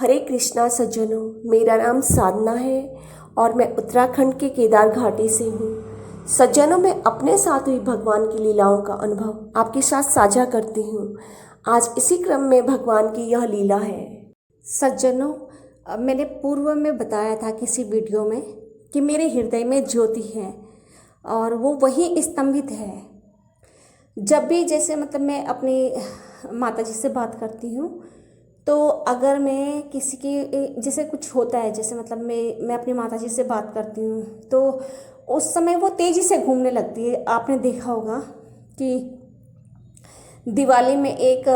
हरे कृष्णा सज्जनों, मेरा नाम साधना है और मैं उत्तराखंड के केदार घाटी से हूँ। सज्जनों, मैं अपने साथ हुई भगवान की लीलाओं का अनुभव आपके साथ साझा करती हूँ। आज इसी क्रम में भगवान की यह लीला है। सज्जनों, मैंने पूर्व में बताया था किसी वीडियो में कि मेरे हृदय में ज्योति है और वो वही स्तंभित है। जब भी जैसे मैं अपनी माता जी से बात करती हूँ तो अगर मैं किसी की जैसे कुछ होता है, जैसे मैं अपनी माता जी से बात करती हूँ तो उस समय वो तेज़ी से घूमने लगती है। आपने देखा होगा कि दिवाली में एक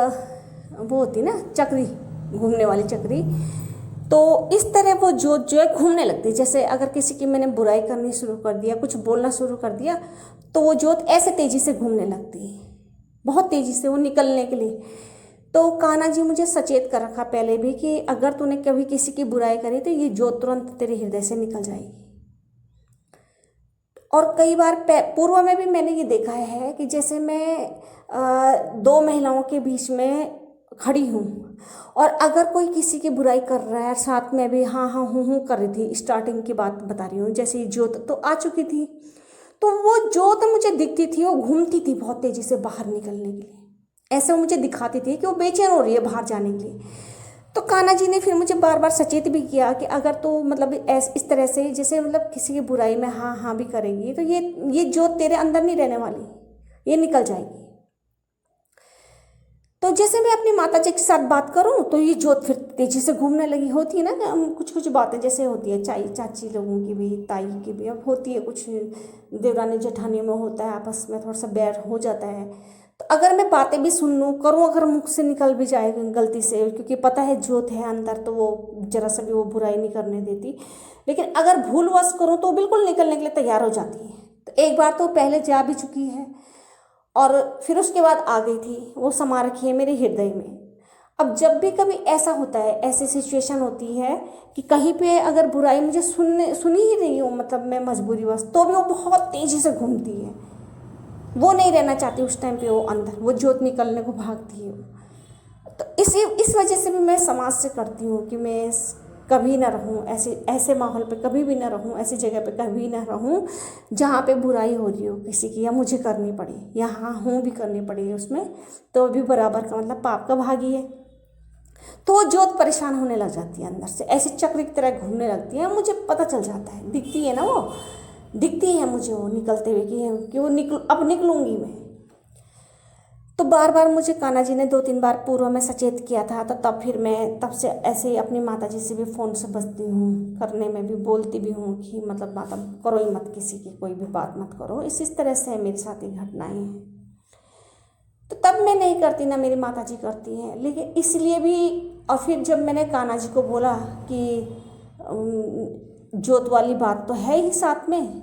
वो होती है ना, चक्री, घूमने वाली चक्री। तो इस तरह वो जोत जो है घूमने लगती है। जैसे अगर किसी की मैंने बुराई करनी शुरू कर दिया, कुछ बोलना शुरू कर दिया, तो वो जोत ऐसे तेज़ी से घूमने लगती है, बहुत तेज़ी से वो निकलने के लिए। तो कान्हा जी मुझे सचेत कर रखा पहले भी कि अगर तूने कभी किसी की बुराई करी तो ये जोत तुरंत तेरे हृदय से निकल जाएगी। और कई बार पूर्व में भी मैंने ये देखा है कि जैसे मैं दो महिलाओं के बीच में खड़ी हूँ और अगर कोई किसी की बुराई कर रहा है, साथ में भी हाँ हाँ हूँ कर रही थी। स्टार्टिंग की बात बता रही हूँ, जैसे जोत तो आ चुकी थी, तो वो जोत मुझे दिखती थी, वो घूमती थी बहुत तेज़ी से बाहर निकलने के लिए। ऐसे वो मुझे दिखाती थी कि वो बेचैन हो रही है बाहर जाने के लिए। तो कान्हा जी ने फिर मुझे बार बार सचेत भी किया कि अगर तू इस तरह से जैसे किसी की बुराई में हाँ हाँ भी करेगी तो ये जोत तेरे अंदर नहीं रहने वाली, ये निकल जाएगी। तो जैसे मैं अपनी माता जी के साथ बात करूं तो ये जोत फिर तेजी से घूमने लगी। होती है ना कि कुछ कुछ बातें जैसे होती है चाची लोगों की भी, ताई की भी, अब होती है कुछ देवरानी जेठानी में होता है, आपस में थोड़ा सा बैर हो जाता है। तो अगर मैं बातें भी सुन लूँ करूँ, अगर मुख से निकल भी जाए गलती से, क्योंकि पता है जोत है अंदर तो वो जरा सा भी वो बुराई नहीं करने देती, लेकिन अगर भूलवश करूँ तो बिल्कुल निकलने के लिए तैयार हो जाती है। तो एक बार तो पहले जा भी चुकी है और फिर उसके बाद आ गई थी, वो समा रखी है मेरे हृदय में। अब जब भी कभी ऐसा होता है, ऐसी सिचुएशन होती है कि कहीं पे अगर बुराई मुझे सुनी ही रही हो, मैं मजबूरीवश, तो भी वो बहुत तेज़ी से घूमती है। वो नहीं रहना चाहती उस टाइम पे, वो अंदर वो जोत निकलने को भागती है। तो इस वजह से भी मैं समाज से करती हूँ कि मैं कभी ना रहूँ ऐसे ऐसे माहौल पे, कभी भी ना रहूँ ऐसी जगह पे, कभी ना रहूँ जहाँ पे बुराई हो रही हो किसी की, या मुझे करनी पड़े या हाँ हूँ भी करनी पड़ेगी उसमें, तो भी बराबर का पाप का भागी है। तो वो जोत परेशान होने लग जाती है अंदर से, ऐसी चक्र की तरह घूमने लगती है। मुझे पता चल जाता है, दिखती है ना वो, दिखती है मुझे वो निकलते हुए कि वो अब निकलूंगी मैं। तो बार बार मुझे कान्हा जी ने 2-3 बार पूर्व में सचेत किया था। तो तब से ऐसे ही अपनी माता जी से भी फ़ोन से बचती हूँ, करने में भी बोलती भी हूँ कि माता करो ही मत, किसी की कोई भी बात मत करो। इस तरह से मेरे साथ ये घटनाएं हैं। तो तब मैं नहीं करती, ना मेरी माता जी करती हैं, लेकिन इसलिए भी। और फिर जब मैंने कान्हा जी को बोला कि जोत वाली बात तो है ही साथ में,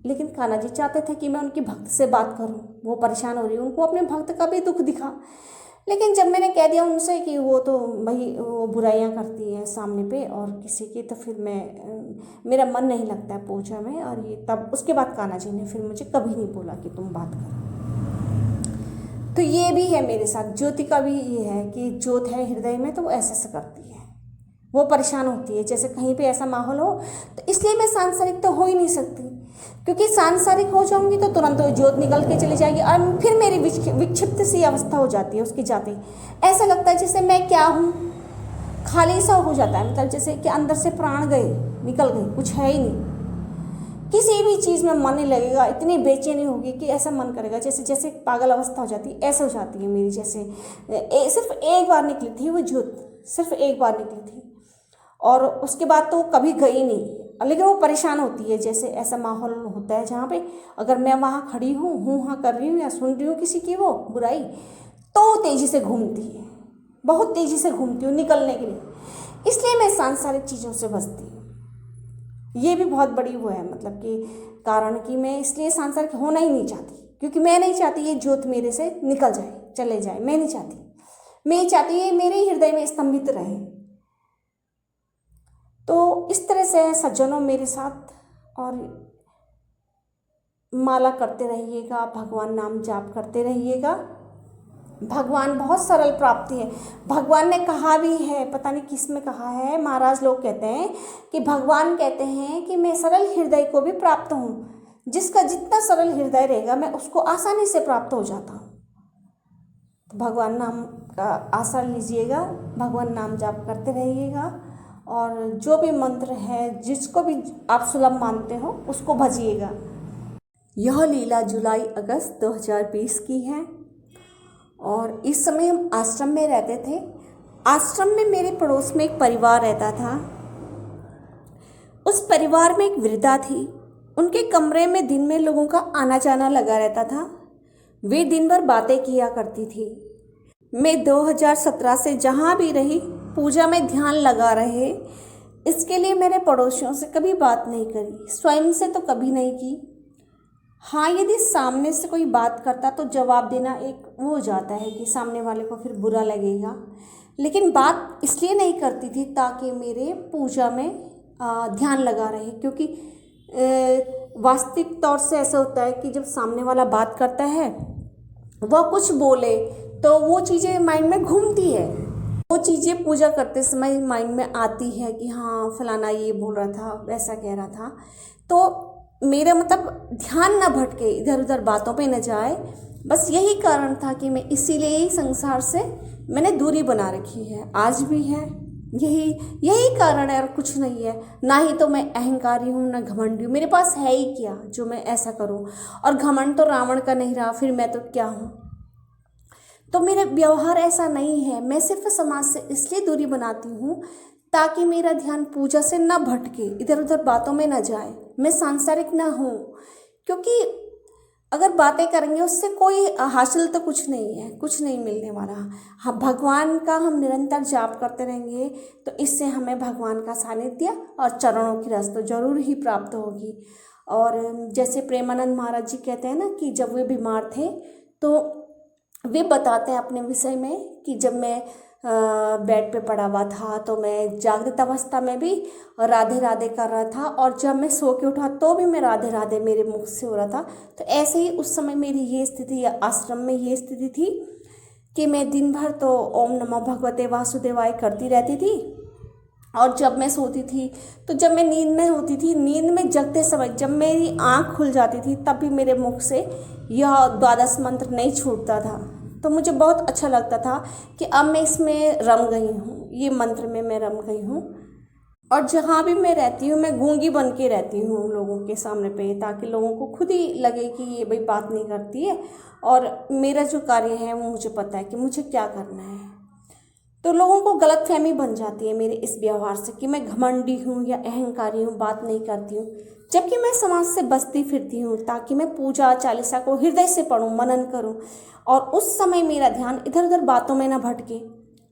लेकिन कान्हा जी चाहते थे कि मैं उनकी भक्त से बात करूं, वो परेशान हो रही है, उनको अपने भक्त का भी दुख दिखा। लेकिन जब मैंने कह दिया उनसे कि वो तो भाई वो बुराइयां करती है सामने पे और किसी की, तो फिर मेरा मन नहीं लगता है पूजा में। और ये तब उसके बाद कान्हा जी ने फिर मुझे कभी नहीं बोला कि तुम बात करो। तो ये भी है मेरे साथ, ज्योति का भी ये है कि ज्योत है हृदय में तो वो ऐसे करती है, वो परेशान होती है जैसे कहीं पे ऐसा माहौल हो। तो इसलिए मैं सांसारिक तो हो ही नहीं सकती, क्योंकि सांसारिक हो जाऊंगी तो तुरंत वो ज्योत निकल के चली जाएगी और फिर मेरी विक्षिप्त सी अवस्था हो जाती है उसकी जाती। ऐसा लगता है जैसे मैं क्या हूँ, खाली सा हो जाता है, जैसे कि अंदर से प्राण गए, निकल गए, कुछ है ही नहीं। किसी भी चीज़ में मन नहीं लगेगा, इतनी बेचैनी होगी कि ऐसा मन करेगा जैसे जैसे पागल अवस्था हो जाती है, ऐसे हो जाती है मेरी। जैसे सिर्फ एक बार निकली थी वो ज्योत, सिर्फ एक बार निकली थी और उसके बाद तो कभी गई नहीं। लेकिन वो परेशान होती है, जैसे ऐसा माहौल होता है जहाँ पे अगर मैं वहाँ खड़ी हूँ हाँ कर रही हूँ या सुन रही हूँ किसी की वो बुराई, तो तेज़ी से घूमती है, बहुत तेज़ी से घूमती हूँ निकलने के लिए। इसलिए मैं सांसारिक चीज़ों से बचती हूँ। ये भी बहुत बड़ी वो है कि कारण कि मैं इसलिए सांसारिक होना ही नहीं चाहती, क्योंकि मैं नहीं चाहती ये ज्योत मेरे से निकल जाए, चले जाए। मैं नहीं चाहती, मैं चाहती ये मेरे हृदय में स्तंभित रहे। तो इस तरह से है सज्जनों मेरे साथ। और माला करते रहिएगा, भगवान नाम जाप करते रहिएगा, भगवान बहुत सरल प्राप्ति है। भगवान ने कहा भी है, पता नहीं किस में कहा है, महाराज लोग कहते हैं कि भगवान कहते हैं कि मैं सरल हृदय को भी प्राप्त हूँ। जिसका जितना सरल हृदय रहेगा मैं उसको आसानी से प्राप्त हो जाता हूँ। तो भगवान नाम का आश्रय लीजिएगा, भगवान नाम जाप करते रहिएगा, और जो भी मंत्र है जिसको भी आप सुलभ मानते हो उसको भजिएगा। यह लीला जुलाई अगस्त 2020 की है और इस समय हम आश्रम में रहते थे। आश्रम में मेरे पड़ोस में एक परिवार रहता था। उस परिवार में एक वृद्धा थी। उनके कमरे में दिन में लोगों का आना जाना लगा रहता था। वे दिन भर बातें किया करती थी। मैं 2017 से जहाँ भी रही पूजा में ध्यान लगा रहे, इसके लिए मेरे पड़ोसियों से कभी बात नहीं करी, स्वयं से तो कभी नहीं की। हाँ, यदि सामने से कोई बात करता तो जवाब देना एक वो हो जाता है कि सामने वाले को फिर बुरा लगेगा, लेकिन बात इसलिए नहीं करती थी ताकि मेरे पूजा में ध्यान लगा रहे। क्योंकि वास्तविक तौर से ऐसा होता है कि जब सामने वाला बात करता है, वह कुछ बोले तो वो चीज़ें माइंड में घूमती है, वो चीज़ें पूजा करते समय माइंड में आती है कि हाँ फलाना ये बोल रहा था, वैसा कह रहा था। तो मेरा मतलब ध्यान ना भटके, इधर उधर बातों पे न जाए, बस यही कारण था कि मैं इसीलिए ही संसार से मैंने दूरी बना रखी है, आज भी है। यही कारण है और कुछ नहीं है। ना ही तो मैं अहंकारी हूँ ना घमंडी हूँ, मेरे पास है ही क्या जो मैं ऐसा करूँ। और घमंड तो रावण का नहीं रहा, फिर मैं तो क्या हूँ। तो मेरा व्यवहार ऐसा नहीं है। मैं सिर्फ समाज से इसलिए दूरी बनाती हूँ ताकि मेरा ध्यान पूजा से न भटके, इधर उधर बातों में न जाए, मैं सांसारिक ना हूँ। क्योंकि अगर बातें करेंगे उससे कोई हासिल तो कुछ नहीं है, कुछ नहीं मिलने वाला। हाँ, भगवान का हम निरंतर जाप करते रहेंगे तो इससे हमें भगवान का सानिध्य और चरणों की रस तो जरूर ही प्राप्त होगी। और जैसे प्रेमानंद महाराज जी कहते हैं ना कि जब वे बीमार थे तो वे बताते हैं अपने विषय में कि जब मैं बेड पे पड़ा हुआ था तो मैं जागृत अवस्था में भी राधे राधे कर रहा था, और जब मैं सो के उठा तो भी मैं राधे राधे मेरे मुख से हो रहा था। तो ऐसे ही उस समय मेरी ये स्थिति, आश्रम में ये स्थिति थी कि मैं दिन भर तो ओम नमः भगवते वासुदेवाय करती रहती थी, और जब मैं सोती थी तो जब मैं नींद में होती थी, नींद में जगते समय जब मेरी आँख खुल जाती थी तब भी मेरे मुख से यह द्वादश मंत्र नहीं छूटता था। तो मुझे बहुत अच्छा लगता था कि अब मैं इसमें रम गई हूँ, ये मंत्र में मैं रम गई हूँ। और जहाँ भी मैं रहती हूँ मैं गूंगी बन के रहती हूँ लोगों के सामने पे, ताकि लोगों को खुद ही लगे कि ये भाई बात नहीं करती है और मेरा जो कार्य है वो मुझे पता है कि मुझे क्या करना है। तो लोगों को गलतफहमी बन जाती है मेरे इस व्यवहार से कि मैं घमंडी हूँ या अहंकारी हूँ, बात नहीं करती हूँ, जबकि मैं समाज से बसती फिरती हूँ ताकि मैं पूजा चालीसा को हृदय से पढूं, मनन करूँ, और उस समय मेरा ध्यान इधर उधर बातों में ना भटके।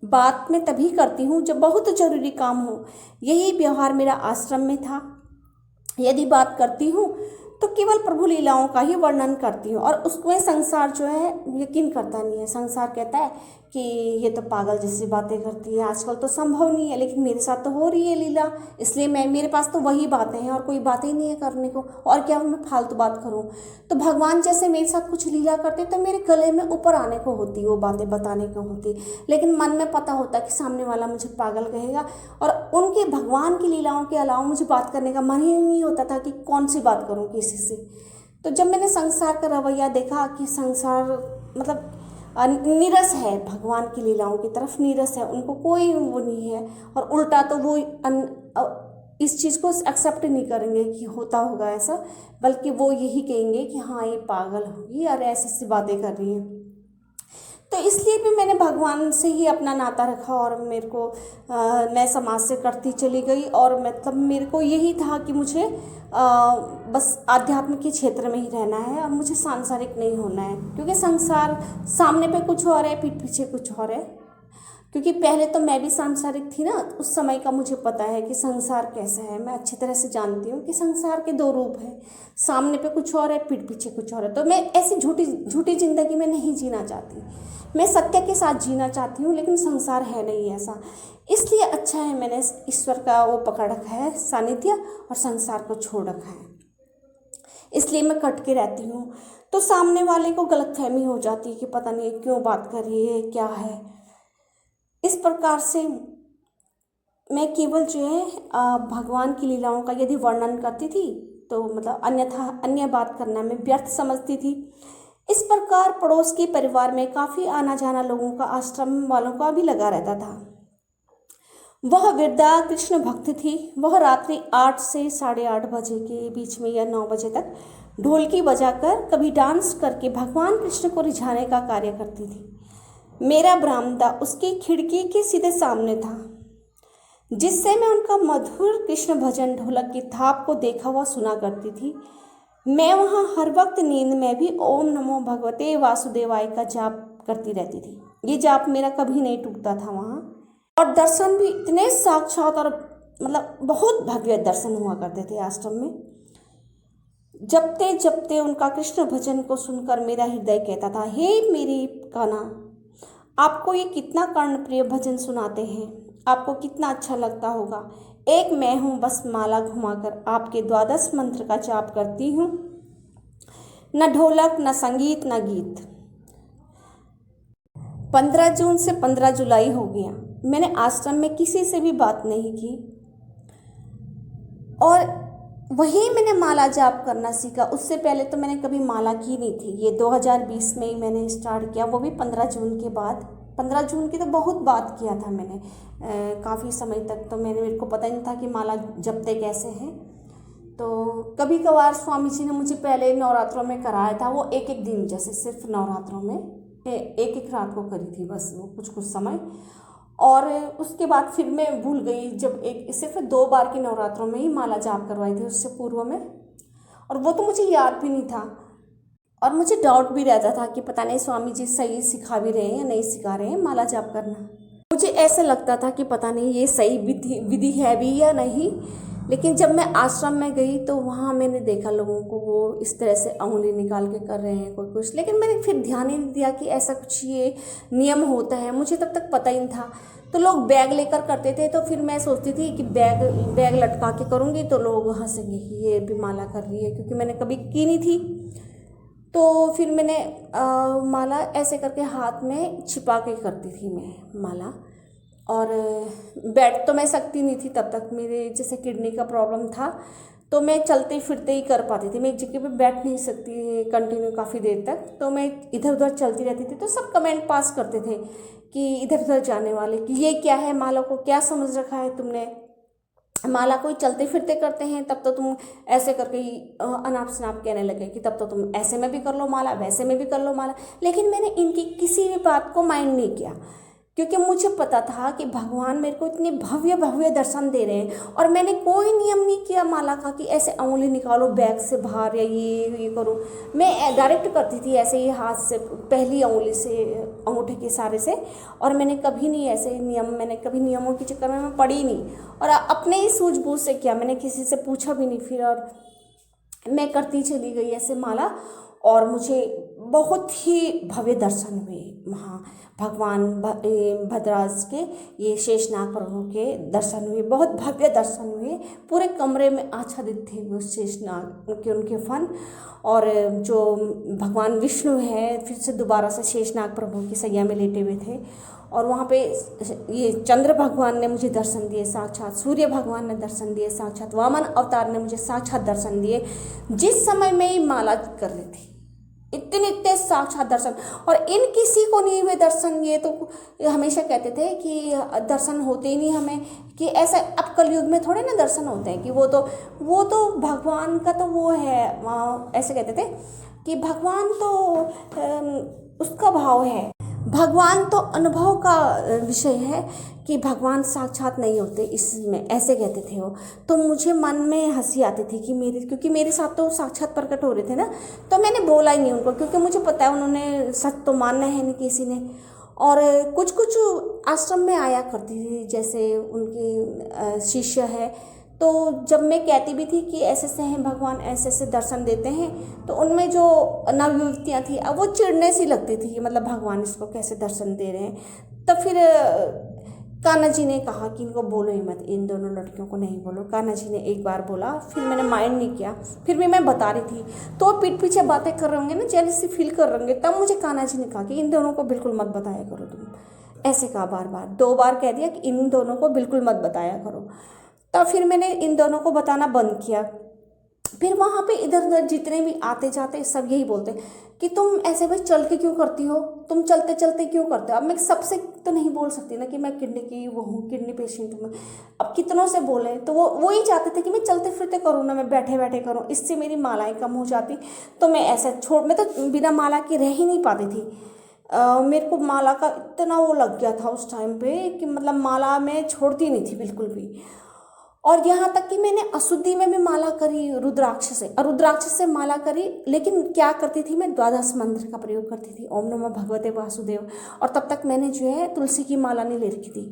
बात मैं तभी करती हूँ जब बहुत ज़रूरी काम हो। यही व्यवहार मेरा आश्रम में था। यदि बात करती हूँ तो केवल प्रभु लीलाओं का ही वर्णन करती हूँ, और उसमें संसार जो है यकीन करता नहीं है। संसार कहता है कि ये तो पागल जैसी बातें करती है, आजकल तो संभव नहीं है, लेकिन मेरे साथ तो हो रही है लीला, इसलिए मेरे पास तो वही बातें हैं और कोई बातें ही नहीं है करने को, और क्या मैं फालतू बात करूँ। तो भगवान जैसे मेरे साथ कुछ लीला करते तो मेरे गले में ऊपर आने को होती, वो बातें बताने को होती, लेकिन मन में पता होता कि सामने वाला मुझे पागल कहेगा, और उनके भगवान की लीलाओं के अलावा मुझे बात करने का मन ही नहीं होता था कि कौन सी बात करूँ किसी से। तो जब मैंने संसार का रवैया देखा कि संसार मतलब नीरस है, भगवान की लीलाओं की तरफ नीरस है, उनको कोई वो नहीं है, और उल्टा तो वो इस चीज़ को एक्सेप्ट नहीं करेंगे कि होता होगा ऐसा, बल्कि वो यही कहेंगे कि हाँ ये पागल होगी और ऐसी ऐसी बातें कर रही है। तो इसलिए भी मैंने भगवान से ही अपना नाता रखा, और मेरे को मैं समाज से करती चली गई, और मतलब मेरे को यही था कि मुझे बस आध्यात्म के क्षेत्र में ही रहना है और मुझे सांसारिक नहीं होना है। क्योंकि संसार सामने पे कुछ और है, पीठ पीछे कुछ और है। क्योंकि पहले तो मैं भी सांसारिक थी ना, उस समय का मुझे पता है कि संसार कैसा है। मैं अच्छी तरह से जानती हूँ कि संसार के दो रूप हैं, सामने पे कुछ और है, पीठ पीछे कुछ और है। तो मैं ऐसी झूठी ज़िंदगी में नहीं जीना चाहती, मैं सत्य के साथ जीना चाहती हूँ, लेकिन संसार है नहीं ऐसा। इसलिए अच्छा है मैंने ईश्वर का वो पकड़ रखा है सानिध्य, और संसार को छोड़ रखा है, इसलिए मैं कट के रहती हूँ। तो सामने वाले को गलतफहमी हो जाती है कि पता नहीं क्यों बात कर रही है, क्या है। इस प्रकार से मैं केवल जो है भगवान की लीलाओं का यदि वर्णन करती थी तो मतलब अन्यथा अन्य बात करना मैं व्यर्थ समझती थी। इस प्रकार पड़ोस के परिवार में काफ़ी आना जाना लोगों का, आश्रम वालों का भी लगा रहता था। वह वृद्धा कृष्ण भक्त थी। वह रात्रि 8 से 8:30 बजे के बीच में या 9 बजे तक ढोलकी बजाकर कभी डांस करके भगवान कृष्ण को रिझाने का कार्य करती थी। मेरा बरामदा उसकी खिड़की के सीधे सामने था, जिससे मैं उनका मधुर कृष्ण भजन ढोलक की थाप को देखा हुआ सुना करती थी। मैं वहाँ हर वक्त नींद में भी ओम नमो भगवते वासुदेवाय का जाप करती रहती थी। ये जाप मेरा कभी नहीं टूटता था वहाँ। और दर्शन भी इतने साक्षात और मतलब बहुत भव्य दर्शन हुआ करते थे आश्रम में। जपते जपते उनका कृष्ण भजन को सुनकर मेरा हृदय कहता था, हे मेरी कान्हा, आपको ये कितना कर्णप्रिय भजन सुनाते हैं, आपको कितना अच्छा लगता होगा। एक मैं हूँ, बस माला घुमाकर आपके 12 मंत्र का जाप करती हूँ, न ढोलक, न संगीत, न गीत। 15 जून से 15 जुलाई हो गया, मैंने आश्रम में किसी से भी बात नहीं की और वहीं मैंने माला जाप करना सीखा। उससे पहले तो मैंने कभी माला की नहीं थी। ये 2020 में ही मैंने स्टार्ट किया, वो भी 15 जून के बाद। 15 जून की तो बहुत बात किया था मैंने, काफ़ी समय तक तो मेरे को पता ही नहीं था कि माला जपते कैसे हैं। तो कभी कभार स्वामी जी ने मुझे पहले नवरात्रों में कराया था, वो एक एक दिन, जैसे सिर्फ नवरात्रों में एक एक रात को करी थी बस, वो कुछ कुछ समय। और उसके बाद फिर मैं भूल गई, जब एक सिर्फ 2 बार की नवरात्रों में ही माला जाप करवाई थी उससे पूर्व में, और वो तो मुझे याद भी नहीं था। और मुझे डाउट भी रहता था कि पता नहीं स्वामी जी सही सिखा भी रहे हैं या नहीं सिखा रहे हैं माला जाप करना। मुझे ऐसा लगता था कि पता नहीं ये सही विधि है भी या नहीं। लेकिन जब मैं आश्रम में गई तो वहाँ मैंने देखा लोगों को वो इस तरह से उंगली निकाल के कर रहे हैं, कोई कुछ। लेकिन मैंने फिर ध्यान ही नहीं दिया कि ऐसा कुछ ये नियम होता है, मुझे तब तक पता ही नहीं था। तो लोग बैग लेकर करते थे, तो फिर मैं सोचती थी कि बैग लटका के करूँगी तो लोग हंसेंगे कि ये भी माला कर रही है, क्योंकि मैंने कभी की नहीं थी। तो फिर मैंने माला ऐसे करके हाथ में छिपा के करती थी मैं माला। और बैठ तो मैं सकती नहीं थी तब तक, मेरे जैसे किडनी का प्रॉब्लम था, तो मैं चलते फिरते ही कर पाती थी। मैं एक जगह पे बैठ नहीं सकती कंटिन्यू काफ़ी देर तक, तो मैं इधर उधर चलती रहती थी। तो सब कमेंट पास करते थे कि इधर उधर जाने वाले कि ये क्या है, माला को क्या समझ रखा है तुमने, माला कोई चलते फिरते करते हैं, तब तो तुम ऐसे करके ही अनाप शनाप कहने लगे कि तब तो तुम ऐसे में भी कर लो माला, वैसे में भी कर लो माला। लेकिन मैंने इनकी किसी भी बात को माइंड नहीं किया, क्योंकि मुझे पता था कि भगवान मेरे को इतने भव्य भव्य दर्शन दे रहे हैं। और मैंने कोई नियम नहीं किया माला का कि ऐसे उंगली निकालो बैग से बाहर या ये करो। मैं डायरेक्ट करती थी ऐसे ही हाथ से, पहली उंगली से, अंगूठे के इशारे से। और मैंने कभी नहीं ऐसे मैंने कभी नियमों के चक्कर में मैं पड़ी नहीं, और अपने ही सूझबूझ से किया, मैंने किसी से पूछा भी नहीं फिर। और मैं करती चली गई ऐसे माला, और मुझे बहुत ही भव्य दर्शन हुए वहाँ। भगवान भद्राज के, ये शेषनाग प्रभु के दर्शन हुए, बहुत भव्य दर्शन हुए। पूरे कमरे में आच्छादित थे वो शेषनाग के, उनके फन। और जो भगवान विष्णु है फिर से दोबारा से शेषनाग प्रभु की सैया में लेटे हुए थे। और वहाँ पे ये चंद्र भगवान ने मुझे दर्शन दिए साक्षात, सूर्य भगवान ने दर्शन दिए साक्षात, वामन अवतार ने मुझे साक्षात दर्शन दिए जिस समय मैं ये माला कर रही थी। इतने साक्षात दर्शन, और इन किसी को नहीं हुए दर्शन। ये तो हमेशा कहते थे कि दर्शन होते ही नहीं हमें, कि ऐसा अब कलयुग में थोड़े ना दर्शन होते हैं, कि वो तो भगवान का तो वो है, ऐसे कहते थे कि भगवान तो उसका भाव है, भगवान तो अनुभव का विषय है, कि भगवान साक्षात नहीं होते इसमें, ऐसे कहते थे वो। तो मुझे मन में हंसी आती थी कि क्योंकि मेरे साथ तो साक्षात प्रकट हो रहे थे ना, तो मैंने बोला ही नहीं उनको, क्योंकि मुझे पता है उन्होंने सच तो मानना है नहीं किसी ने। और कुछ कुछ आश्रम में आया करती थी, जैसे उनके शिष्य है, तो जब मैं कहती भी थी कि ऐसे से हैं भगवान, ऐसे ऐसे दर्शन देते हैं, तो उनमें जो नवयुवतियाँ थी अब वो चिढ़ने सी लगती थी कि मतलब भगवान इसको कैसे दर्शन दे रहे हैं। तो फिर कान्हा जी ने कहा कि इनको बोलो ही मत, इन दोनों लड़कियों को नहीं बोलो। कान्हा जी ने एक बार बोला, फिर मैंने माइंड नहीं किया, फिर भी मैं बता रही थी। तो पीठ पीछे बातें कर रहे होंगे ना, जेलसी फील कर रहे होंगे, तब मुझे कान्हा जी ने कहा कि इन दोनों को बिल्कुल मत बताया करो तुम। ऐसे कहा बार बार, 2 बार कह दिया कि इन दोनों को बिल्कुल मत बताया करो। तब फिर मैंने इन दोनों को बताना बंद किया। फिर वहाँ पे इधर उधर जितने भी आते जाते सब यही बोलते कि तुम ऐसे भाई चल के क्यों करती हो, तुम चलते चलते क्यों करते हो। अब मैं सबसे तो नहीं बोल सकती ना कि मैं किडनी की वो हूँ, किडनी पेशेंट हूँ मैं। अब कितनों से बोले तो वो ही चाहते थे कि मैं चलते फिरते करूँ ना, मैं बैठे बैठे करूँ, इससे मेरी मालाएं कम हो जाती। तो मैं ऐसे मैं तो बिना माला के रह ही नहीं पाती थी। मेरे को माला का इतना वो लग गया था उस टाइम पे कि मतलब माला मैं छोड़ती नहीं थी बिल्कुल भी। और यहाँ तक कि मैंने अशुद्धि में भी माला करी रुद्राक्ष से, और रुद्राक्ष से माला करी। लेकिन क्या करती थी मैं, द्वादश मंत्र का प्रयोग करती थी, ओम नमः भगवते वासुदेव। और तब तक मैंने जो है तुलसी की माला नहीं ले रखी थी,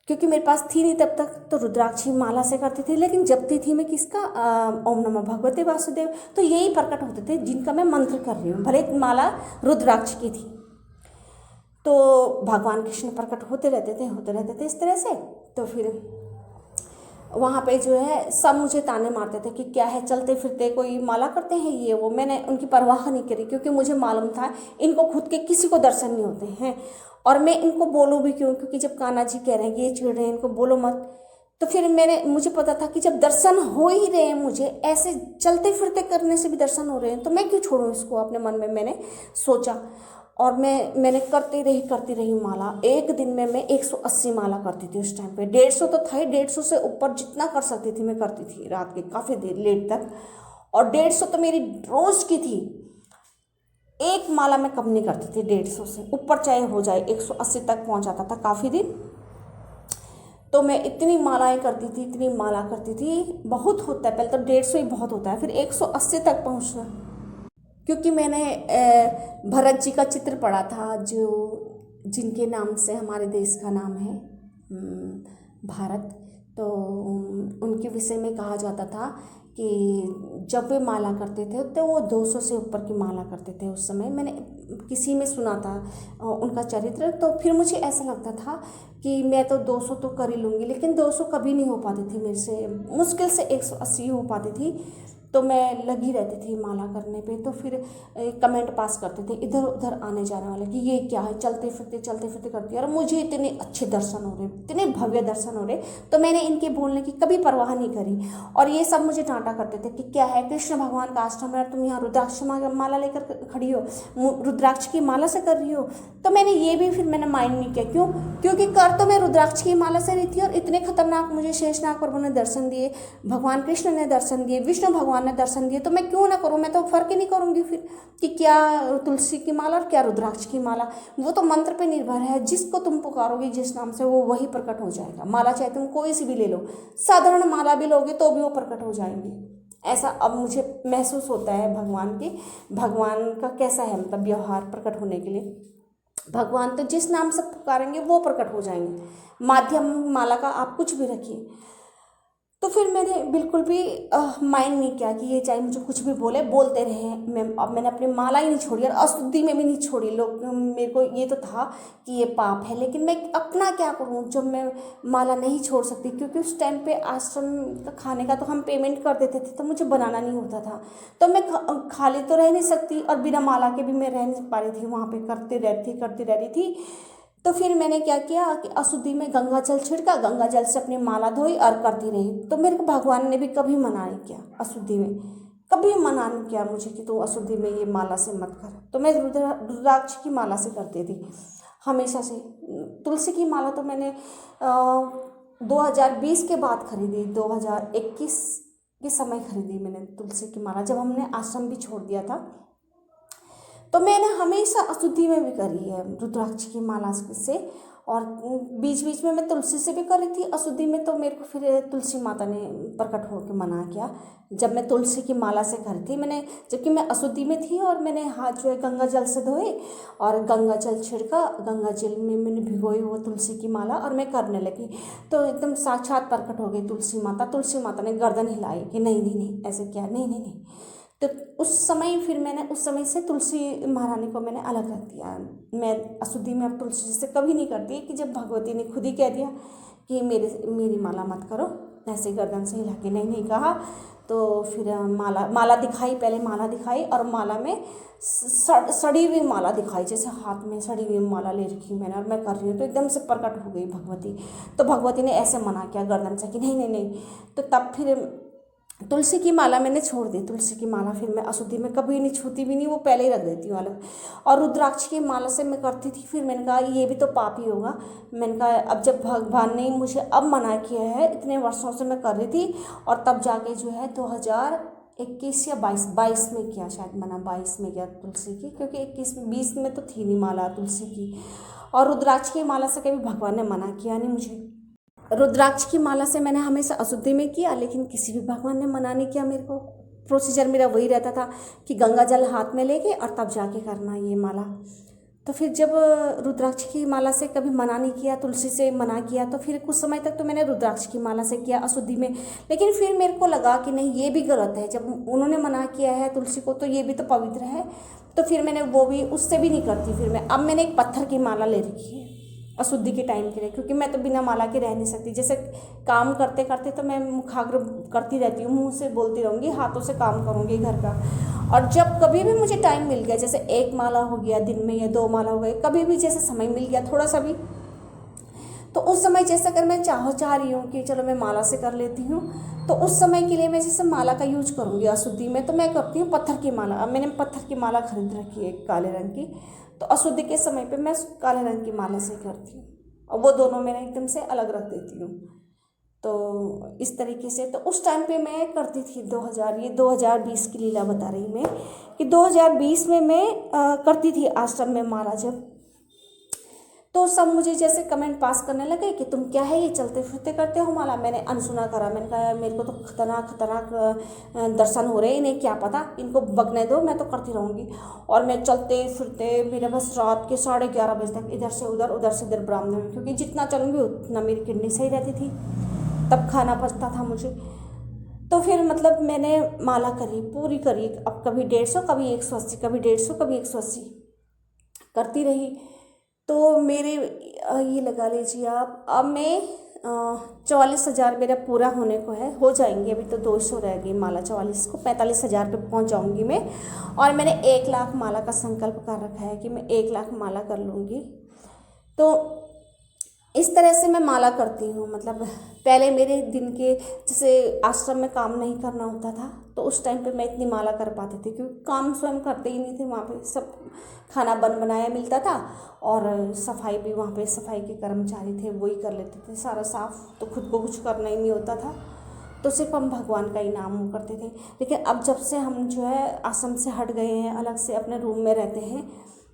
क्योंकि मेरे पास थी नहीं तब तक। तो रुद्राक्षी माला से करती थी, लेकिन जपती थी मैं किसका, ओम नमः भगवते वासुदेव। तो यही प्रकट होते थे जिनका मैं मंत्र कर रही हूँ, भले माला रुद्राक्ष की थी। तो भगवान कृष्ण प्रकट होते रहते थे इस तरह से। तो फिर वहाँ पे जो है सब मुझे ताने मारते थे कि क्या है, चलते फिरते कोई माला करते हैं ये वो। मैंने उनकी परवाह नहीं करी, क्योंकि मुझे मालूम था इनको खुद के किसी को दर्शन नहीं होते हैं। और मैं इनको बोलूँ भी क्यों, क्योंकि जब कान्हा जी कह रहे हैं कि ये चिढ़ रहे हैं, इनको बोलो मत। तो फिर मुझे पता था कि जब दर्शन हो ही रहे हैं, मुझे ऐसे चलते फिरते करने से भी दर्शन हो रहे हैं, तो मैं क्यों छोड़ूं इसको। अपने मन में मैंने सोचा, और मैंने करती रही माला। एक दिन में मैं 180 माला करती थी उस टाइम पे। 150 तो था ही, 150 से ऊपर जितना कर सकती थी मैं करती थी, रात के काफ़ी देर लेट तक। और 150 तो मेरी रोज की थी। एक माला मैं कम नहीं करती थी 150 से ऊपर, चाहे हो जाए 180 तक पहुंच जाता था काफ़ी दिन। तो मैं इतनी मालाएं करती थी, इतनी माला करती थी। बहुत होता है, पहले तो 150 ही बहुत होता है, फिर 180 तक पहुंचना। क्योंकि मैंने भरत जी का चित्र पढ़ा था, जो जिनके नाम से हमारे देश का नाम है भारत। तो उनके विषय में कहा जाता था कि जब वे माला करते थे तो वो 200 से ऊपर की माला करते थे उस समय। मैंने किसी में सुना था उनका चरित्र। तो फिर मुझे ऐसा लगता था कि मैं तो 200 तो कर ही लूँगी, लेकिन 200 कभी नहीं हो पाती थी मेरे से, मुश्किल से 180 हो पाती थी। तो मैं लगी रहती थी माला करने पे। तो फिर कमेंट पास करते थे इधर उधर आने जाने वाले कि ये क्या है, चलते फिरते करती है। और मुझे इतने अच्छे दर्शन हो रहे, इतने भव्य दर्शन हो रहे, तो मैंने इनके बोलने की कभी परवाह नहीं करी। और ये सब मुझे डांटा करते थे कि क्या है, कृष्ण भगवान का आश्रम है, तुम यहाँ रुद्राक्ष माला लेकर खड़ी हो, रुद्राक्ष की माला से कर रही हो। तो मैंने ये भी फिर मैंने माइंड नहीं किया। क्यों? क्योंकि कर तो मैं रुद्राक्ष की माला से रही थी, और इतने खतरनाक मुझे शेषनाग प्रभु ने दर्शन दिए, भगवान कृष्ण ने दर्शन दिए, विष्णु भगवान ने दर्शन दिए। तो मैं क्यों ना करूं, मैं तो फर्क ही नहीं करूंगी फिर कि क्या तुलसी की माला और क्या रुद्राक्ष की माला। वो तो मंत्र पे निर्भर है, जिसको तुम पुकारोगे जिस नाम से वो वही प्रकट हो जाएगा। माला चाहे तुम कोई सी भी ले लो, साधारण माला भी लोगे तो भी वो प्रकट हो जाएंगी। ऐसा अब मुझे महसूस होता है भगवान का कैसा है मतलब व्यवहार प्रकट होने के लिए। भगवान तो जिस नाम से पुकारेंगे वो प्रकट हो जाएंगे। माध्यम माला का आप कुछ भी रखिए। तो फिर मैंने बिल्कुल भी माइंड नहीं किया कि ये चाहे मुझे कुछ भी बोलते रहे। मैंने अपनी माला ही नहीं छोड़ी, और अशुद्धि में भी नहीं छोड़ी। लोग मेरे को ये तो था कि ये पाप है, लेकिन मैं अपना क्या करूं जब मैं माला नहीं छोड़ सकती। क्योंकि उस टाइम पे आश्रम का खाने का तो हम पेमेंट कर देते थे, तो मुझे बनाना नहीं होता था। तो मैं खाली तो रह नहीं सकती, और बिना माला के भी मैं रह नहीं पा रही थी, वहाँ पर करती रह रही थी। तो फिर मैंने क्या किया कि अशुद्धि में गंगा जल छिड़का, गंगा जल से अपनी माला धोई और करती रही। तो मेरे को भगवान ने भी कभी मना नहीं किया, अशुद्धि में कभी मना नहीं किया मुझे कि तू अशुद्धि में ये माला से मत कर। तो मैं रुद्राक्ष की माला से करती थी हमेशा से। तुलसी की माला तो मैंने 2020 के बाद खरीदी, 2021 के समय खरीदी मैंने तुलसी की माला, जब हमने आश्रम भी छोड़ दिया था। तो मैंने हमेशा अशुद्धि में भी करी है रुद्राक्ष की माला से, और बीच बीच में मैं तुलसी से भी कर रही थी अशुद्धि में। तो मेरे को फिर तुलसी माता ने प्रकट होकर मना किया जब मैं तुलसी की माला से कर थी। जबकि मैं अशुद्धि में थी, और मैंने हाथ जो है गंगा जल से धोए और गंगा जल छिड़का, गंगा जल में मैंने भिगोई वो तुलसी की माला और मैं करने लगी। तो एकदम साक्षात प्रकट हो गई तुलसी माता। तुलसी माता ने गर्दन हिलाई कि नहीं नहीं नहीं ऐसे क्या, नहीं नहीं नहीं। तो उस समय फिर मैंने उस समय से तुलसी महारानी को मैंने अलग रख दिया। मैं अशुद्धि में अब तुलसी से कभी नहीं करती कि जब भगवती ने खुद ही कह दिया कि मेरी माला मत करो, ऐसे गर्दन से हिला के नहीं कहा। तो फिर माला दिखाई, पहले माला दिखाई और माला में सड़ी हुई माला दिखाई, जैसे हाथ में सड़ी हुई माला ले रखी मैंने और मैं कर रही हूँ, तो एकदम से प्रकट हो गई भगवती। तो भगवती ने ऐसे मना किया गर्दन से कि नहीं नहीं नहीं। तो तब फिर तुलसी की माला मैंने छोड़ दी। तुलसी की माला फिर मैं अशुद्धि में कभी नहीं छूती भी नहीं, वो पहले ही रख देती हूँ अलग। और रुद्राक्ष की माला से मैं करती थी, फिर मैंने कहा ये भी तो पाप ही होगा। मैंने कहा अब जब भगवान ने मुझे अब मना किया है, इतने वर्षों से मैं कर रही थी और तब जाके जो है 2021 या 22 में किया, शायद मना 22 में किया तुलसी की, क्योंकि 21-20 में तो थी नहीं माला तुलसी की। और रुद्राक्ष की माला से कभी भगवान ने मना किया नहीं मुझे। रुद्राक्ष की माला से मैंने हमेशा अशुद्धि में किया, लेकिन किसी भी भगवान ने मना नहीं किया मेरे को। प्रोसीजर मेरा वही रहता था कि गंगा जल हाथ में लेके और तब जाके करना ये माला। तो फिर जब रुद्राक्ष की माला से कभी मना नहीं किया, तुलसी से मना किया, तो फिर कुछ समय तक तो मैंने रुद्राक्ष की माला से किया अशुद्धि में। लेकिन फिर मेरे को लगा कि नहीं ये भी गलत है, जब उन्होंने मना किया है तुलसी को तो ये भी तो पवित्र है। तो फिर मैंने वो भी, उससे भी नहीं करती फिर मैं। अब मैंने एक पत्थर की माला ले रखी है अशुद्धि के टाइम के लिए, क्योंकि मैं तो बिना माला के रह नहीं सकती। जैसे काम करते करते तो मैं मुखाग्र करती रहती हूँ, मुंह से बोलती रहूँगी, हाथों से काम करूँगी घर का। और जब कभी भी मुझे टाइम मिल गया, जैसे 1 माला हो गया दिन में या 2 माला हो गए, कभी भी जैसे समय मिल गया थोड़ा सा भी, तो उस समय जैसे अगर मैं चाह रही हूँ कि चलो मैं माला से कर लेती हूँ, तो उस समय के लिए मैं जैसे माला का यूज करूँगी अशुद्धि में, तो मैं करती हूँ पत्थर की माला। अब मैंने पत्थर की माला खरीद रखी है काले रंग की, तो अशुद्धि के समय पे मैं काले रंग की माला से करती हूँ और वो दोनों मैंने एकदम से अलग रख देती हूँ। तो इस तरीके से, तो उस टाइम पे मैं करती थी 2020 की लीला बता रही मैं कि 2020 में मैं करती थी आश्रम में माला जब। तो सब मुझे जैसे कमेंट पास करने लगे कि तुम क्या है ये चलते फिरते करते हो माला। मैंने अनसुना करा, मैंने कहा मेरे को तो खतरनाक दर्शन हो रहे हैं, इन्हें क्या पता, इनको बगने दो, मैं तो करती रहूँगी। और मैं चलते फिरते मेरे बस रात के 11:30 बजे तक इधर से उधर, उधर से इधर ब्राह्मण में, क्योंकि जितना चलूँगी उतना मेरी किडनी सही रहती थी, तब खाना पचता था मुझे। तो फिर मतलब मैंने माला करी, पूरी करी। अब कभी 150, कभी 180, कभी 150, कभी 180 करती रही। तो मेरे ये लगा लीजिए आप, अब मैं 44,000 मेरा पूरा होने को है, हो जाएंगे। अभी तो 200 रह गई माला, 44 को 45,000 पे पहुंच जाऊंगी मैं। और मैंने 1 लाख माला का संकल्प कर रखा है कि मैं 1 लाख माला कर लूँगी। तो इस तरह से मैं माला करती हूँ। मतलब पहले मेरे दिन के, जैसे आश्रम में काम नहीं करना होता था, तो उस टाइम पे मैं इतनी माला कर पाती थी, क्योंकि काम स्वयं करते ही नहीं थे वहाँ पे। सब खाना बनाया मिलता था और सफाई भी वहाँ पे सफाई के कर्मचारी थे, वही कर लेते थे सारा साफ, तो खुद को कुछ करना ही नहीं होता था। तो सिर्फ हम भगवान का ही नाम करते थे। लेकिन अब जब से हम जो है आश्रम से हट गए हैं, अलग से अपने रूम में रहते हैं,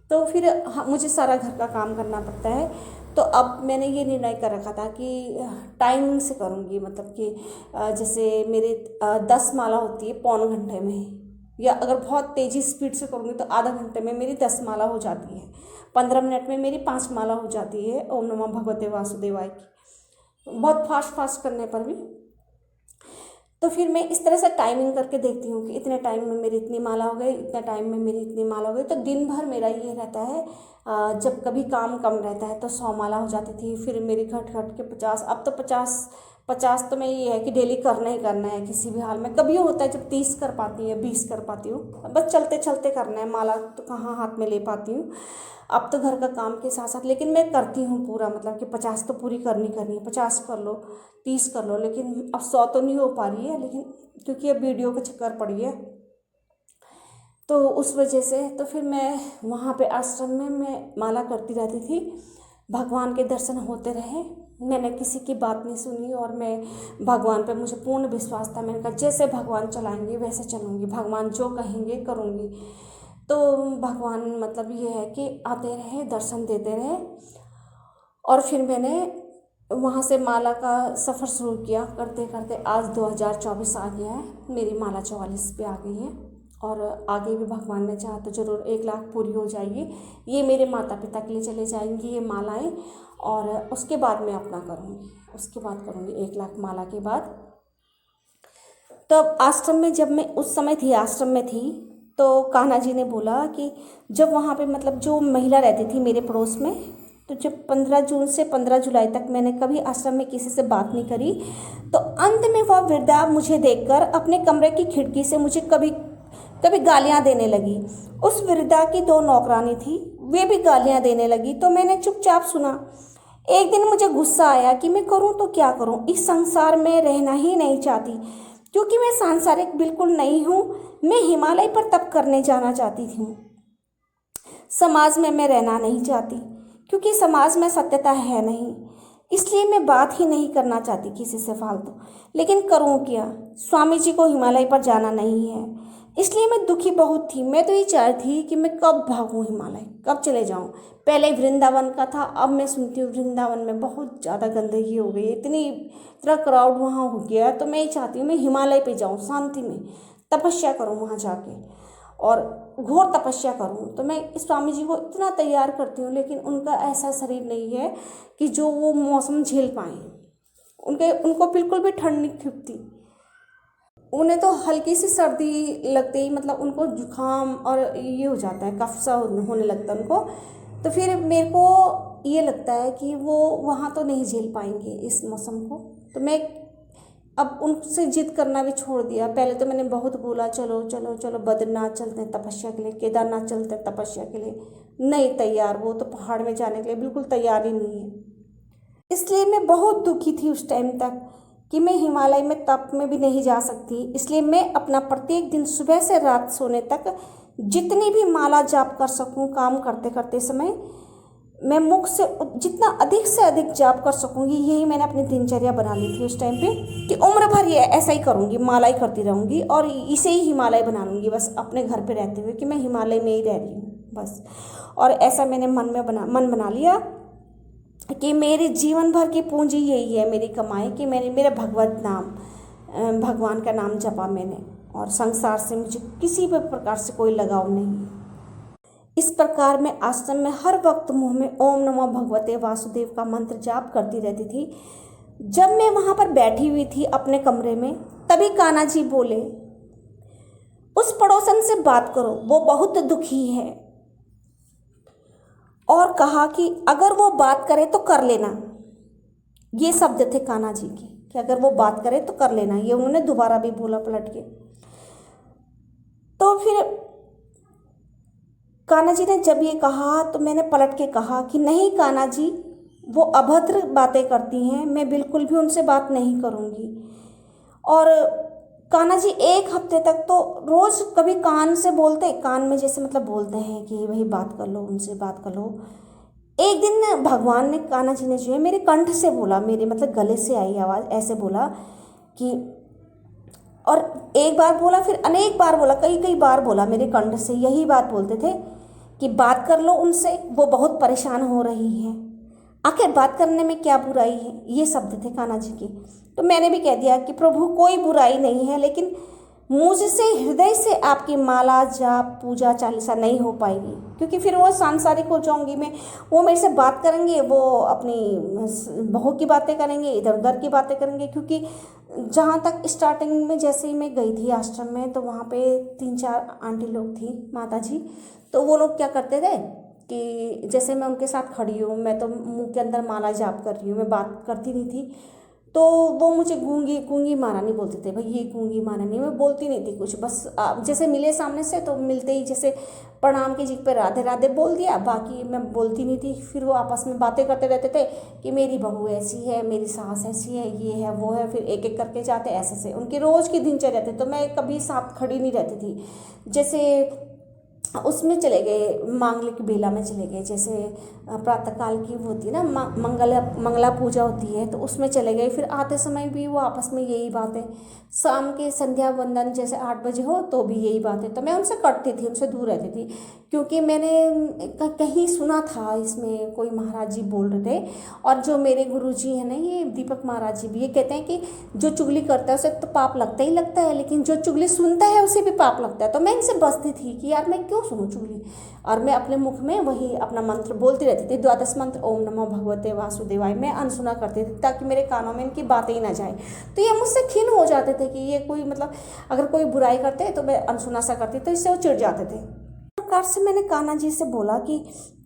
तो फिर मुझे सारा घर का काम करना पड़ता है। तो अब मैंने ये निर्णय कर रखा था कि टाइमिंग से करूँगी। मतलब कि जैसे मेरे 10 माला होती है पौन घंटे में, या अगर बहुत तेज़ी स्पीड से करूँगी तो आधा घंटे में मेरी 10 माला हो जाती है, 15 मिनट में मेरी 5 माला हो जाती है ओम नमः भगवते वासुदेवाय की, बहुत फास्ट करने पर भी। तो फिर मैं इस तरह से टाइमिंग करके देखती हूँ कि इतने टाइम में मेरी इतनी माला हो गई, इतने टाइम में मेरी इतनी माला हो गई। तो दिन भर मेरा ये रहता है, जब कभी काम कम रहता है तो 100 माला हो जाती थी, फिर मेरी घट के 50, अब तो 50 तो मैं ये है कि डेली करना ही करना है किसी भी हाल में। कभी होता है जब 30 कर पाती है, 20 कर पाती हूँ, बस चलते चलते करना है, माला तो कहाँ हाथ में ले पाती हूँ। अब तो घर का काम के साथ साथ, लेकिन मैं करती हूँ पूरा, मतलब कि 50 तो पूरी करनी है। 50 कर लो, 30 कर लो, लेकिन अब 100 तो नहीं हो पा रही है, लेकिन क्योंकि अब वीडियो का चक्कर पड़ी है तो उस वजह से। तो फिर मैं वहाँ पे आश्रम में मैं माला करती रहती थी, भगवान के दर्शन होते रहे। मैंने किसी की बात नहीं सुनी और मैं भगवान पे मुझे पूर्ण विश्वास था। मैंने कहा जैसे भगवान चलाएंगे वैसे चलूँगी, भगवान जो कहेंगे करूँगी। तो भगवान मतलब ये है कि आते रहे, दर्शन देते रहे। और फिर मैंने वहाँ से माला का सफ़र शुरू किया, करते करते आज 2024 आ गया है, मेरी माला 44 पे आ गई है। और आगे भी भगवान ने चाहा तो ज़रूर 1 लाख पूरी हो जाएगी। ये मेरे माता पिता के लिए चले जाएंगी ये मालाएं, और उसके बाद मैं अपना करूँगी, उसके बाद करूँगी 1 लाख माला के बाद। तो अब आश्रम में जब मैं उस समय थी, आश्रम में थी, तो कान्हा जी ने बोला कि जब वहाँ पे मतलब जो महिला रहती थी मेरे पड़ोस में, तो जब 15 जून से 15 जुलाई तक मैंने कभी आश्रम में किसी से बात नहीं करी, तो अंत में वह वृद्धा मुझे देखकर अपने कमरे की खिड़की से मुझे कभी कभी गालियाँ देने लगी। उस वृद्धा की 2 नौकरानी थी, वे भी गालियाँ देने लगी, तो मैंने चुपचाप सुना। एक दिन मुझे गुस्सा आया कि मैं करूँ तो क्या करूँ, इस संसार में रहना ही नहीं चाहती, क्योंकि मैं सांसारिक बिल्कुल नहीं हूँ। मैं हिमालय पर तप करने जाना चाहती थी। समाज में मैं रहना नहीं चाहती, क्योंकि समाज में सत्यता है नहीं, इसलिए मैं बात ही नहीं करना चाहती किसी से फालतू। लेकिन करूँ क्या, स्वामी जी को हिमालय पर जाना नहीं है, इसलिए मैं दुखी बहुत थी। मैं तो ये चाह रही थी कि मैं कब भागूं हिमालय, कब चले जाऊं। पहले वृंदावन का था, अब मैं सुनती हूँ वृंदावन में बहुत ज़्यादा गंदगी हो गई, इतना क्राउड वहाँ हो गया। तो मैं ये चाहती हूँ मैं हिमालय पे जाऊँ, शांति में तपस्या करूँ वहाँ जाके, और घोर तपस्या करूँ। तो मैं स्वामी जी को इतना तैयार करती हूँ, लेकिन उनका ऐसा शरीर नहीं है कि जो वो मौसम झेल पाएँ। उनको बिल्कुल भी ठंड नहीं खिपती। उन्हें तो हल्की सी सर्दी लगते ही मतलब उनको जुकाम और ये हो जाता है, कफ सा होने लगता है उनको। तो फिर मेरे को ये लगता है कि वो वहाँ तो नहीं झेल पाएंगे इस मौसम को। तो मैं अब उनसे जिद करना भी छोड़ दिया। पहले तो मैंने बहुत बोला चलो चलो चलो बद्रीनाथ चलते हैं तपस्या के लिए, केदारनाथ चलते हैं तपस्या के लिए, नहीं तैयार, वो तो पहाड़ में जाने के लिए बिल्कुल तैयार ही नहीं है। इसलिए मैं बहुत दुखी थी उस टाइम तक कि मैं हिमालय में तप में भी नहीं जा सकती। इसलिए मैं अपना प्रत्येक दिन सुबह से रात सोने तक जितनी भी माला जाप कर सकूं, काम करते करते समय मैं मुख से जितना अधिक से अधिक जाप कर सकूंगी, यही मैंने अपनी दिनचर्या बना ली थी उस टाइम पे, कि उम्र भर ये ऐसा ही करूंगी, माला ही करती रहूंगी और इसे ही हिमालय बना लूँगी बस, अपने घर पे रहते हुए कि मैं हिमालय में ही रह रही हूँ बस। और ऐसा मैंने मन बना लिया कि मेरे जीवन भर की पूंजी यही है, मेरी कमाई, कि मेरे भगवत नाम, भगवान का नाम जपा मैंने, और संसार से मुझे किसी भी प्रकार से कोई लगाव नहीं है। इस प्रकार मैं आश्रम में हर वक्त मुंह में ओम नमो भगवते वासुदेव का मंत्र जाप करती रहती थी। जब मैं वहाँ पर बैठी हुई थी अपने कमरे में, तभी कान्हा जी बोले, उस पड़ोसन से बात करो, वो बहुत दुखी है। और कहा कि अगर वो बात करे तो कर लेना। ये शब्द थे कान्हा जी के कि अगर वो बात करे तो कर लेना। ये उन्होंने दोबारा भी बोला पलट के। तो फिर कान्हा जी ने जब ये कहा तो मैंने पलट के कहा कि नहीं कान्हा जी, वो अभद्र बातें करती हैं, मैं बिल्कुल भी उनसे बात नहीं करूँगी। और कान्हा जी 1 हफ्ते तक तो रोज़ कभी कान से बोलते, कान में जैसे मतलब बोलते हैं कि भाई बात कर लो, उनसे बात कर लो। एक दिन भगवान ने, कान्हा जी ने जो है मेरे कंठ से बोला, मेरे मतलब गले से आई आवाज़, ऐसे बोला कि, और एक बार बोला फिर अनेक बार बोला, कई बार बोला मेरे कंठ से, यही बात बोलते थे कि बात कर लो उनसे, वो बहुत परेशान हो रही है, आखिर बात करने में क्या बुराई है। ये शब्द थे कान्हा जी के। तो मैंने भी कह दिया कि प्रभु कोई बुराई नहीं है, लेकिन मुझसे हृदय से आपकी माला जाप पूजा चालीसा नहीं हो पाएगी, क्योंकि फिर वो सांसारिक हो जाऊंगी मैं। वो मेरे से बात करेंगे, वो अपनी बहू की बातें करेंगे, इधर उधर की बातें करेंगे। क्योंकि जहाँ तक स्टार्टिंग में जैसे ही मैं गई थी आश्रम में, तो वहाँ पे 3-4 आंटी लोग थी, माता जी। तो वो लोग क्या करते थे कि जैसे मैं उनके साथ खड़ी हूँ, मैं तो मुंह के अंदर माला जाप कर रही हूँ, मैं बात करती नहीं थी, तो वो मुझे गूंगी महारानी बोलते थे। भाई ये गूंगी महारानी, मैं बोलती नहीं थी कुछ, बस जैसे मिले सामने से तो मिलते ही जैसे प्रणाम की जी पे राधे राधे बोल दिया, बाकी मैं बोलती नहीं थी। फिर वो आपस में बातें करते रहते थे कि मेरी बहू ऐसी है, मेरी सास ऐसी है, ये है वो है, फिर एक एक करके जाते ऐसे से उनकी रोज़ की दिनचर्या थी। तो मैं कभी साथ खड़ी नहीं रहती थी। जैसे उसमें चले गए, मांगलिक बेला में चले गए, जैसे प्रातःकाल की वो होती है ना, मंगला पूजा होती है, तो उसमें चले गए। फिर आते समय भी वो आपस में यही बातें, शाम के संध्या वंदन जैसे 8 बजे हो तो भी यही बातें। तो मैं उनसे कटती थी, उनसे दूर रहती थी, क्योंकि मैंने कहीं सुना था, इसमें कोई महाराज जी बोल रहे थे, और जो मेरे गुरु जी हैं ना, ये दीपक महाराज जी भी, ये कहते हैं कि जो चुगली करता है उसे तो पाप लगता ही लगता है, लेकिन जो चुगली सुनता है उसे भी पाप लगता है। तो मैं इनसे बचती थी कि यार मैं क्यों सुनूं चुगली, और मैं अपने मुख में वही अपना मंत्र बोलती रहती थी, द्वादश मंत्र, ओम नमो भगवते वासुदेवाय, मैं अनसुना करती थी ताकि मेरे कानों में इनकी बातें ही ना जाए। तो ये मुझसे खिन्न हो जाते थे कि ये कोई मतलब अगर कोई बुराई करते तो मैं अनसुना सा करती, तो इससे वो चिढ़ जाते थे। प्रकार से मैंने कान्हा जी से बोला कि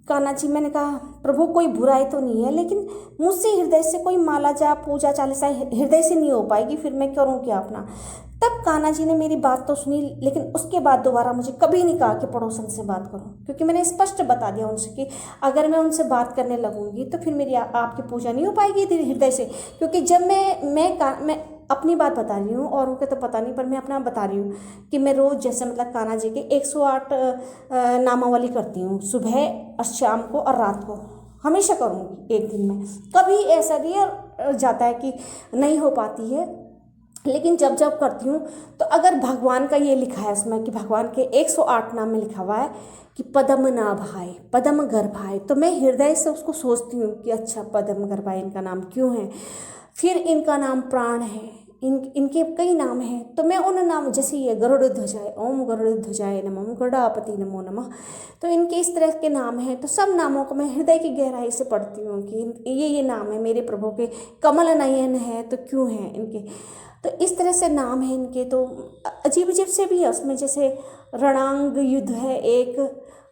कान्हा जी, मैंने कहा प्रभु कोई बुराई तो नहीं है, लेकिन मुझसे हृदय से कोई माला जाप पूजा चालीसा हृदय से नहीं हो पाएगी, फिर मैं करूँ क्या अपना। तब कान्हा जी ने मेरी बात तो सुनी, लेकिन उसके बाद दोबारा मुझे कभी नहीं कहा कि पड़ोसन से बात करो, क्योंकि मैंने स्पष्ट बता दिया उनसे कि अगर मैं उनसे बात करने लगूंगी तो फिर मेरी आपकी पूजा नहीं हो पाएगी हृदय से। क्योंकि जब मैं अपनी बात बता रही हूँ, और उनके तो पता नहीं, पर मैं अपना बता रही हूँ कि मैं रोज़ जैसे मतलब कान्हा जी के 108 नामावली करती हूँ, सुबह और शाम को और रात को, हमेशा करूँगी एक दिन में। कभी ऐसा नहीं जाता है कि नहीं हो पाती है, लेकिन जब जब करती हूँ तो अगर भगवान का ये लिखा है उसमें कि भगवान के 108 नाम में लिखा हुआ है कि पद्म नाभाय पद्म गर्भाय, तो मैं हृदय से उसको सोचती हूँ कि अच्छा पद्म गर्भाय इनका नाम क्यों है। फिर इनका नाम प्राण है, इनके कई नाम हैं, तो मैं उन नाम, जैसे ये गरुड़ ध्वजाय, ओम गरुड़ ध्वजाय नमः, गरुड़ापति नमो नमः, तो इनके इस तरह के नाम हैं। तो सब नामों को मैं हृदय की गहराई से पढ़ती हूँ कि ये नाम है मेरे प्रभु के, कमल नयन है तो क्यों है इनके, तो इस तरह से नाम है इनके। तो अजीब अजीब से भी है उसमें, जैसे रणांग युद्ध है एक,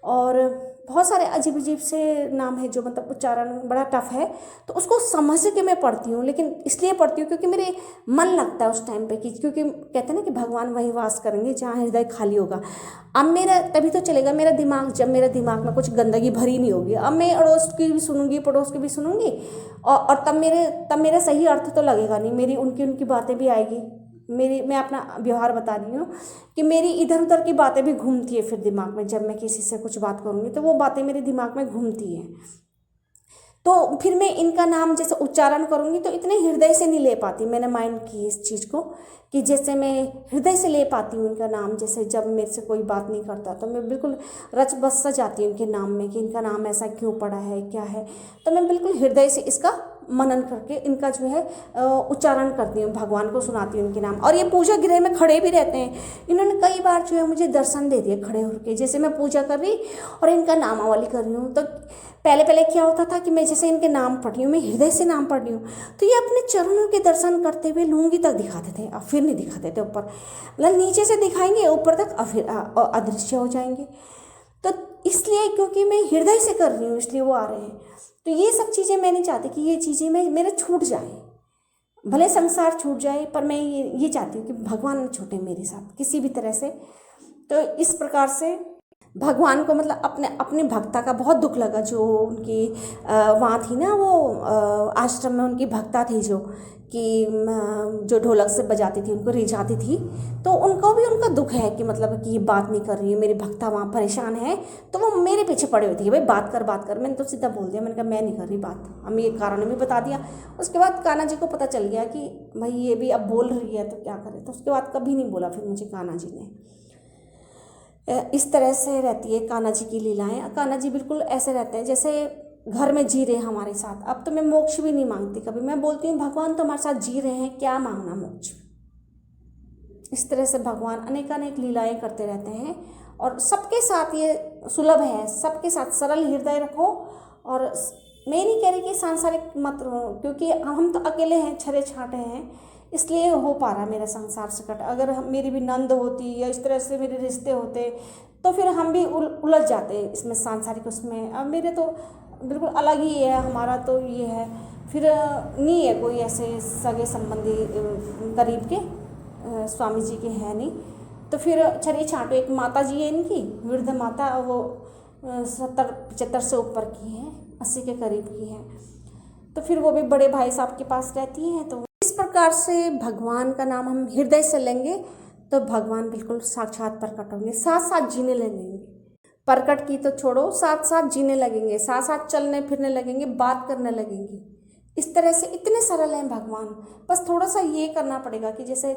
और बहुत सारे अजीब अजीब से नाम है जो मतलब उच्चारण बड़ा टफ है, तो उसको समझ के मैं पढ़ती हूँ। लेकिन इसलिए पढ़ती हूँ क्योंकि मेरे मन लगता है उस टाइम पे, क्योंकि कहते हैं ना कि भगवान वहीं वास करेंगे जहाँ हृदय खाली होगा। अब मेरा तभी तो चलेगा मेरा दिमाग, जब मेरे दिमाग में कुछ गंदगी भरी नहीं होगी। अब मैं अड़ोस की भी सुनूंगी, पड़ोस की भी सुनूंगी, और तब मेरा सही अर्थ तो लगेगा नहीं, मेरी उनकी बातें भी आएगी। मैं अपना व्यवहार बता रही हूँ कि मेरी इधर उधर की बातें भी घूमती है फिर दिमाग में। जब मैं किसी से कुछ बात करूँगी तो वो बातें मेरे दिमाग में घूमती हैं, तो फिर मैं इनका नाम जैसे उच्चारण करूँगी तो इतने हृदय से नहीं ले पाती। मैंने माइंड की इस चीज़ को कि जैसे मैं हृदय से ले पाती हूँ इनका नाम। जैसे जब मेरे से कोई बात नहीं करता तो मैं बिल्कुल रच बस सा जाती हूँ इनके नाम में कि इनका नाम ऐसा क्यों पड़ा है, क्या है, तो मैं बिल्कुल हृदय से इसका मनन करके इनका जो है उच्चारण करती हूँ, भगवान को सुनाती हूँ इनके नाम। और ये पूजा गृह में खड़े भी रहते हैं। इन्होंने कई बार जो है मुझे दर्शन दे दिए खड़े होकर, जैसे मैं पूजा कर रही और इनका नामावली कर रही हूँ। तो पहले क्या होता था कि मैं जैसे इनके नाम पढ़ रही हूँ, मैं हृदय से नाम पढ़ रही हूँ, तो ये अपने चरणों के दर्शन करते हुए लूंगी तक दिखाते थे, और फिर नहीं दिखाते थे ऊपर, मतलब नीचे से दिखाएंगे ऊपर तक और फिर अदृश्य हो जाएंगे। तो इसलिए क्योंकि मैं हृदय से कर रही हूँ इसलिए वो आ रहे हैं। तो ये सब चीज़ें मैं नहीं चाहती कि ये चीज़ें मेरे छूट जाए, भले संसार छूट जाए, पर मैं ये चाहती हूँ कि भगवान न छूटे मेरे साथ किसी भी तरह से। तो इस प्रकार से भगवान को मतलब अपने भक्ता का बहुत दुख लगा, जो उनकी वहाँ थी ना, वो आश्रम में उनकी भक्ता थी जो ढोलक से बजाती थी, उनको रिझाती थी, तो उनको भी उनका दुख है कि मतलब कि ये बात नहीं कर रही है, मेरी भक्ता वहाँ परेशान है, तो वो मेरे पीछे पड़े हुए थे कि भाई बात कर। मैंने तो सीधा बोल दिया, मैंने कहा मैं नहीं कर रही बात, हम ये कारण भी बता दिया। उसके बाद कान्हा जी को पता चल गया कि भाई ये भी अब बोल रही है तो क्या करे, तो उसके बाद कभी नहीं बोला फिर मुझे कान्हा जी ने। इस तरह से रहती है कान्हा जी की लीलाएं। कान्हा जी बिल्कुल ऐसे रहते हैं जैसे घर में जी रहे हैं हमारे साथ। अब तो मैं मोक्ष भी नहीं मांगती कभी, मैं बोलती हूँ भगवान तो हमारे साथ जी रहे हैं, क्या मांगना मोक्ष। इस तरह से भगवान अनेक लीलाएं करते रहते हैं, और सबके साथ ये सुलभ है, सबके साथ सरल हृदय रखो। और मैं नहीं कह रही कि सांसारिक मत रहो, क्योंकि हम तो अकेले हैं, छरे छाटे हैं, इसलिए हो पा रहा मेरा संसार से कट। अगर मेरी भी नंद होती या इस तरह से मेरे रिश्ते होते तो फिर हम भी उलझ जाते इसमें सांसारिक उसमें। अब मेरे तो बिल्कुल अलग ही है, हमारा तो ये है, फिर नहीं है कोई ऐसे सगे संबंधी करीब के, स्वामी जी के हैं नहीं, तो फिर छरिए छाटे। एक माता जी है इनकी, वृद्ध माता, वो 70-75 से ऊपर की हैं, 80 के करीब की हैं, तो फिर वो भी बड़े भाई साहब के पास रहती हैं। तो इस प्रकार से भगवान का नाम हम हृदय से लेंगे तो भगवान बिल्कुल साक्षात प्रकट होंगे, साथ साथ जीने लगेंगे। प्रकट की तो छोड़ो, साथ साथ जीने लगेंगे, साथ साथ चलने फिरने लगेंगे, बात करने लगेंगे। इस तरह से इतने सरल हैं भगवान। बस थोड़ा सा ये करना पड़ेगा कि जैसे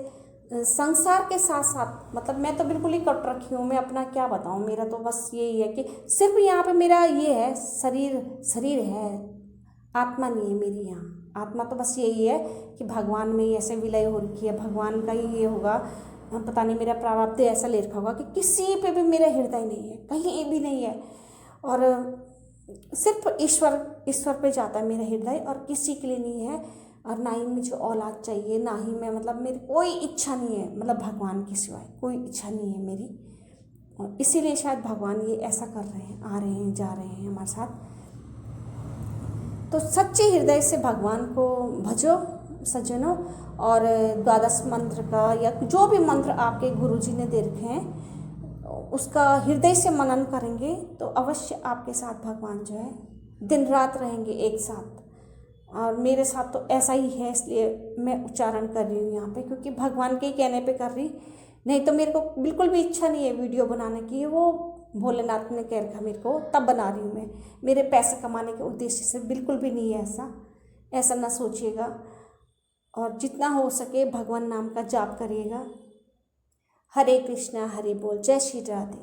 संसार के साथ साथ मतलब मैं तो बिल्कुल ही कट रखी हूँ, मैं अपना क्या बताऊँ, मेरा तो बस यही है कि सिर्फ यहाँ पे मेरा ये है, शरीर शरीर है, आत्मा नहीं है मेरी यहाँ। आत्मा तो बस यही है कि भगवान में ही ऐसे विलय हो रखी है, भगवान का ही ये होगा, पता नहीं मेरा प्रारब्ध ऐसा ले रखा होगा कि किसी पे भी मेरा हृदय नहीं है, कहीं भी नहीं है। और सिर्फ ईश्वर ईश्वर पे जाता है मेरा हृदय, और किसी के लिए नहीं है। और ना ही मुझे औलाद चाहिए, ना ही मैं मतलब मेरी कोई इच्छा नहीं है, मतलब भगवान के सिवाय कोई इच्छा नहीं है मेरी। और इसीलिए शायद भगवान ये ऐसा कर रहे हैं, आ रहे हैं जा रहे हैं हमारे साथ। तो सच्चे हृदय से भगवान को भजो सज्जनों, और द्वादश मंत्र का या जो भी मंत्र आपके गुरुजी ने दे रखे हैं उसका हृदय से मनन करेंगे तो अवश्य आपके साथ भगवान जो है दिन रात रहेंगे एक साथ। और मेरे साथ तो ऐसा ही है, इसलिए मैं उच्चारण कर रही हूँ यहाँ पे, क्योंकि भगवान के ही कहने पे कर रही, नहीं तो मेरे को बिल्कुल भी इच्छा नहीं है वीडियो बनाने की। वो भोलेनाथ ने कह रखा मेरे को, तब बना रही हूँ मैं, मेरे पैसे कमाने के उद्देश्य से बिल्कुल भी नहीं है ऐसा, ऐसा ना सोचिएगा। और जितना हो सके भगवान नाम का जाप करिएगा। हरे कृष्णा हरे बोल, जय श्री राधे।